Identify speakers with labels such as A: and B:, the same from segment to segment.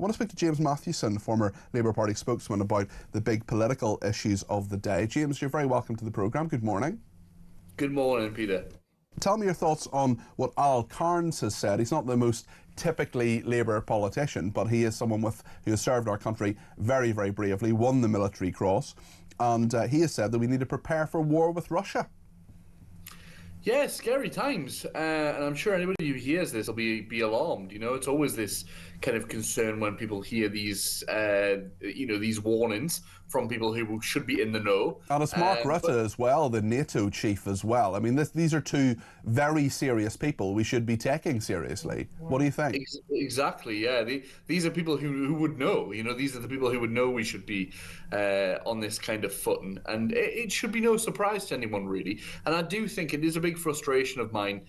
A: want to speak to James Matthewson, former Labour Party spokesman, about the big political issues of the day. James, you're very welcome to the programme. Good morning.
B: Good morning, Peter.
A: Tell me your thoughts on what Carns has said. He's not the most typically Labour politician, but he is someone who has served our country very, very bravely, won the Military Cross, and he has said that we need to prepare for war with Russia.
B: Yeah, scary times, and I'm sure anybody who hears this will be alarmed. You know, it's always this kind of concern when people hear these, these warnings from people who should be in the know.
A: And it's Mark Rutte as well, the Nato chief as well. I mean, these are two very serious people we should be taking seriously. What do you think?
B: Exactly, yeah. These are people who would know. You know, these are the people who would know we should be on this kind of footing, and it should be no surprise to anyone, really. And I do think it is a big frustration of mine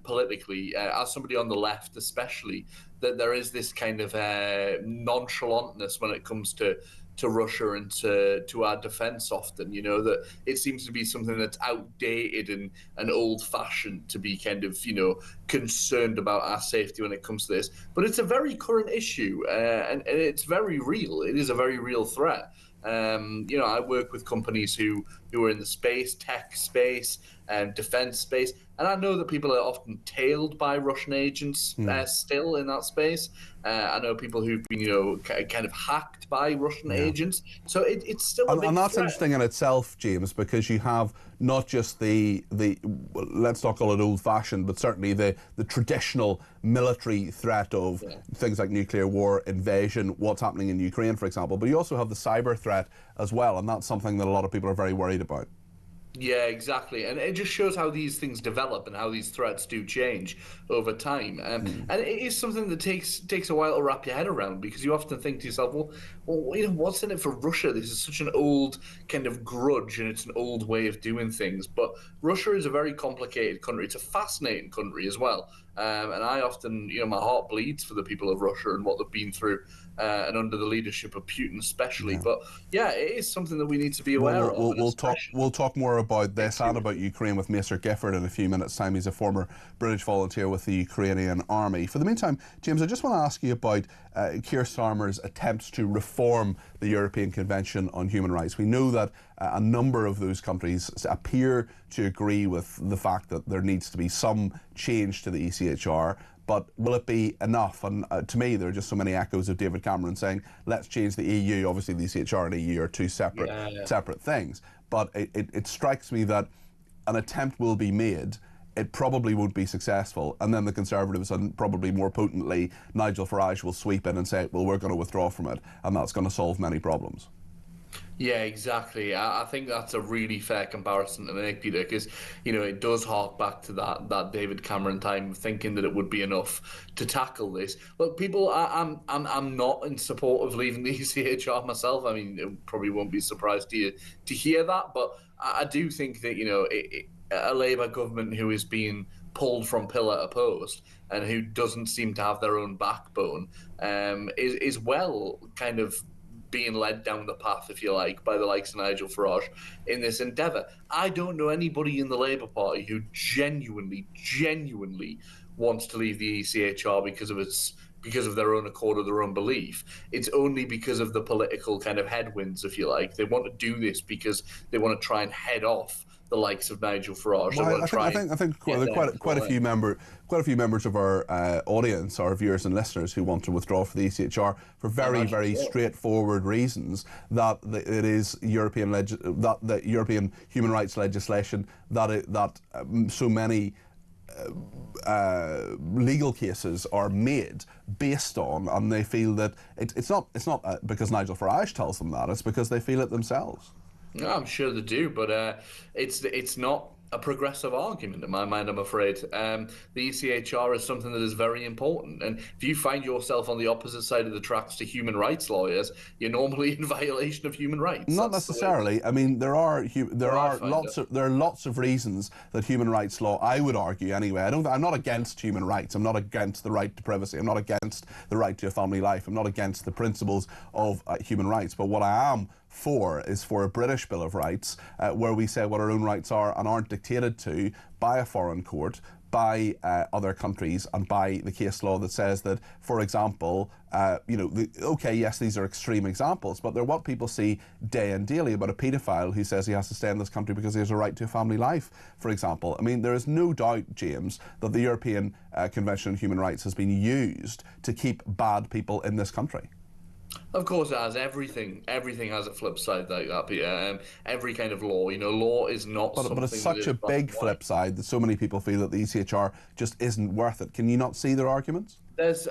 B: politically, as somebody on the left especially, that there is this kind of nonchalantness when it comes to Russia and to our defence often, you know, that it seems to be something that's outdated and old-fashioned to be kind of, you know, concerned about our safety when it comes to this. But it's a very current issue, and it's very real. It is a very real threat. You know, I work with companies who are in the space, tech space, defence space, and I know that people are often tailed by Russian agents still in that space. I know people who've been, you know, kind of hacked by Russian agents. So it's still a big
A: and that's
B: threat.
A: interesting in itself, James, because you have not just the let's not call it old-fashioned, but certainly the traditional military threat of things like nuclear war, invasion, what's happening in Ukraine, for example, but you also have the cyber threat as well, and that's something that a lot of people are very worried about.
B: Yeah, exactly. And it just shows how these things develop and how these threats do change over time. And it is something that takes a while to wrap your head around, because you often think to yourself, well, you know, what's in it for Russia? This is such an old kind of grudge, and it's an old way of doing things. But Russia is a very complicated country. It's a fascinating country as well. And I often, you know, my heart bleeds for the people of Russia and what they've been through, and under the leadership of Putin especially. Yeah. But yeah, it is something that we need to be aware of.
A: We'll talk more about this and about Ukraine with Macer Gifford in a few minutes' time. He's a former British volunteer with the Ukrainian army. For the meantime, James, I just want to ask you about Keir Starmer's attempts to reform the European Convention on Human Rights. We know that a number of those countries appear to agree with the fact that there needs to be some change to the ECHR, but will it be enough? And to me, there are just so many echoes of David Cameron saying, let's change the EU. Obviously, the ECHR and the EU are two separate things. But it strikes me that an attempt will be made. It probably won't be successful. And then the Conservatives, and probably more potently, Nigel Farage, will sweep in and say, well, we're going to withdraw from it. And that's going to solve many problems.
B: Yeah, exactly. I think that's a really fair comparison to make, Peter, because, you know, it does hark back to that David Cameron time, thinking that it would be enough to tackle this. Look, people, I'm not in support of leaving the ECHR myself. I mean, it probably won't be surprised to hear that, but I do think that, you know, a Labour government who is being pulled from pillar to post and who doesn't seem to have their own backbone is well kind of being led down the path, if you like, by the likes of Nigel Farage in this endeavour. I don't know anybody in the Labour Party who genuinely wants to leave the ECHR because of their own accord or their own belief. It's only because of the political kind of headwinds, if you like. They want to do this because they want to try and head off the likes of Nigel Farage.
A: Well, I think quite a few members of our audience, our viewers and listeners, who want to withdraw for the ECHR for very straightforward reasons. That it is the European human rights legislation that so many legal cases are made based on, and they feel that it's not because Nigel Farage tells them that. It's because they feel it themselves.
B: No, I'm sure they do, but it's not a progressive argument in my mind, I'm afraid. The ECHR is something that is very important, and if you find yourself on the opposite side of the tracks to human rights lawyers, you're normally in violation of human rights.
A: Not necessarily. I mean, there are lots of reasons that human rights law, I would argue anyway. I'm not against human rights. I'm not against the right to privacy. I'm not against the right to a family life. I'm not against the principles of human rights. But what I am for a British Bill of Rights where we say what our own rights are and aren't dictated to by a foreign court, by other countries and by the case law that says that, for example, okay, yes, these are extreme examples, but they're what people see day and daily about a paedophile who says he has to stay in this country because he has a right to a family life, for example. I mean, there is no doubt, James, that the European Convention on Human Rights has been used to keep bad people in this country.
B: Of course it has. Everything has a flip side like that, Peter. Every kind of law, law is not something.
A: But it's such a big flip side that so many people feel that the ECHR just isn't worth it. Can you not see their arguments?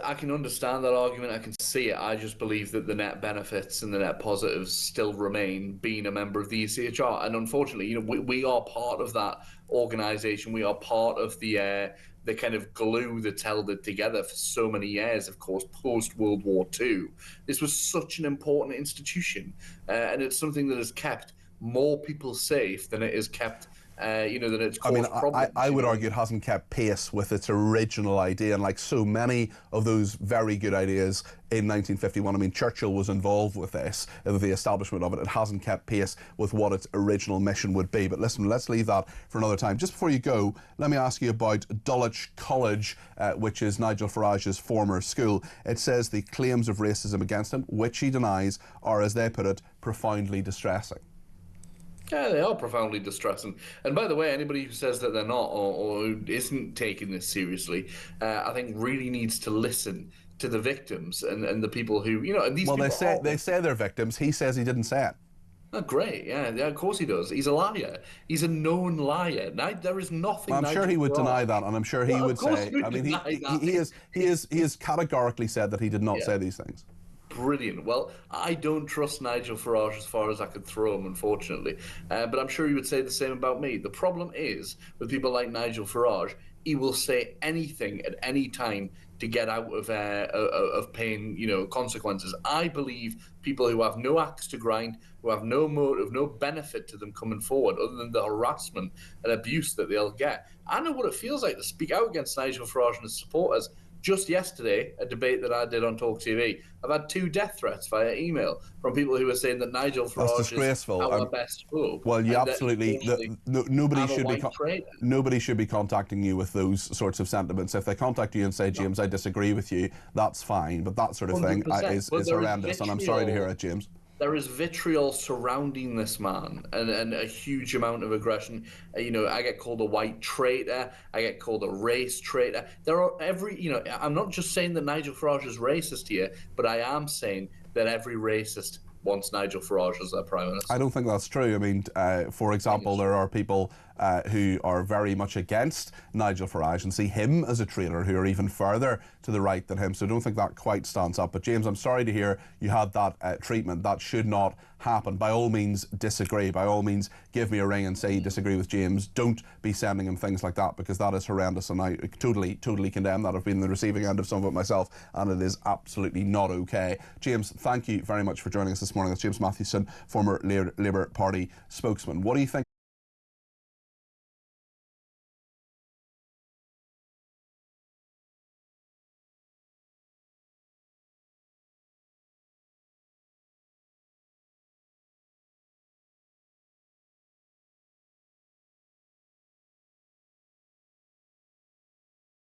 B: I can understand that argument. I can see it. I just believe that the net benefits and the net positives still remain being a member of the ECHR. And unfortunately, we are part of that organisation. We are part of the kind of glue that's held it together for so many years, of course, post-World War II. This was such an important institution, and it's something that has kept more people safe than it has kept that it's caused problems.
A: I would argue it hasn't kept pace with its original idea, and like so many of those very good ideas in 1951, I mean, Churchill was involved with this, with the establishment of it. It hasn't kept pace with what its original mission would be. But listen, let's leave that for another time. Just before you go, let me ask you about Dulwich College, which is Nigel Farage's former school. It says the claims of racism against him, which he denies, are, as they put it, profoundly distressing.
B: Yeah, they are profoundly distressing. And by the way, anybody who says that they're not or isn't taking this seriously, I think really needs to listen to the victims and the people who, and these people.
A: Well, they say they're victims. He says he didn't say it.
B: Oh, great. Yeah, of course he does. He's a liar. He's a known liar. There is nothing.
A: I'm sure he would deny that, and I'm sure he would say.
B: I mean,
A: he has categorically said that he did not say these things.
B: Brilliant. Well, I don't trust Nigel Farage as far as I could throw him, unfortunately. But I'm sure he would say the same about me. The problem is, with people like Nigel Farage, he will say anything at any time to get out of paying, consequences. I believe people who have no axe to grind, who have no motive, no benefit to them coming forward, other than the harassment and abuse that they'll get. I know what it feels like to speak out against Nigel Farage and his supporters. Just yesterday, a debate that I did on TalkTV, I've had 2 death threats via email from people who are saying that Nigel Farage is our best hope.
A: Well, you absolutely. Nobody should be contacting you with those sorts of sentiments. If they contact you and say, James, I disagree with you, that's fine. But that sort of thing is horrendous, and I'm sorry to hear it, James.
B: There is vitriol surrounding this man and a huge amount of aggression. I get called a white traitor. I get called a race traitor. There are I'm not just saying that Nigel Farage is racist here, but I am saying that every racist wants Nigel Farage as their Prime Minister.
A: I don't think that's true. I mean, for example, there are people who are very much against Nigel Farage and see him as a traitor, who are even further to the right than him. So I don't think that quite stands up. But James, I'm sorry to hear you had that treatment. That should not happen. By all means, disagree. By all means, give me a ring and say you disagree with James. Don't be sending him things like that, because that is horrendous, and I totally condemn that. I've been on the receiving end of some of it myself, and it is absolutely not okay. James, thank you very much for joining us this morning. That's James Matthewson, former Labour Party spokesman. What do you think?